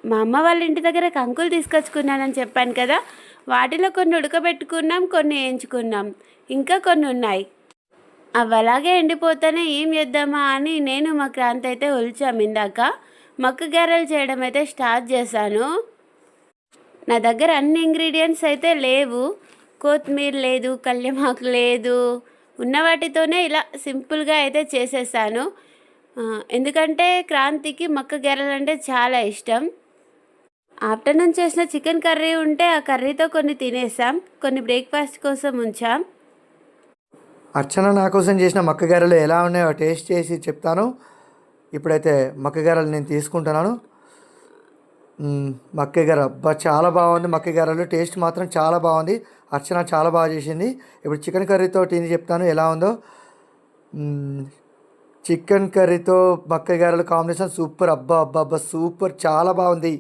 మా అమ్మ వాళ్ళ ఇంటి దగ్గర కంకులు తీసుకొచ్చుకున్నానని చెప్పాను కదా, వాటిలో కొన్ని ఉడకబెట్టుకున్నాం, కొన్ని వేయించుకున్నాం, ఇంకా కొన్ని ఉన్నాయి. అవి అలాగే ఎండిపోతేనే ఏం చేద్దామా అని నేను మా క్రాంతి అయితే ఒలిచాము. ఇందాక మక్క గారెలు చేయడం అయితే స్టార్ట్ చేశాను. నా దగ్గర అన్ని ఇంగ్రీడియంట్స్ అయితే లేవు. కొత్తిమీర లేదు, కల్యమాకు లేదు, ఉన్న వాటితోనే ఇలా సింపుల్గా అయితే చేసేసాను. ఎందుకంటే క్రాంతికి మక్క గారెలు అంటే చాలా ఇష్టం. ఆఫ్టర్నూన్ చేసిన చికెన్ కర్రీ ఉంటే ఆ కర్రీతో కొన్ని తినేసాం, కొన్ని బ్రేక్ఫాస్ట్ కోసం ఉంచాం. అర్చన నా కోసం చేసిన మక్క గారెలు ఎలా ఉన్నాయో టేస్ట్ చేసి చెప్తాను. ఇప్పుడైతే మక్క గారెలు నేను తీసుకుంటున్నాను. మక్క గారె అబ్బా చాలా బాగుంది. మక్క గారెలు టేస్ట్ మాత్రం చాలా బాగుంది. అర్చన చాలా బాగా చేసింది. ఇప్పుడు చికెన్ కర్రీతో తిని చెప్తాను ఎలా ఉందో. చికెన్ కర్రీతో మక్క గారెలు కాంబినేషన్ సూపర్. అబ్బా అబ్బా అబ్బా సూపర్, చాలా బాగుంది.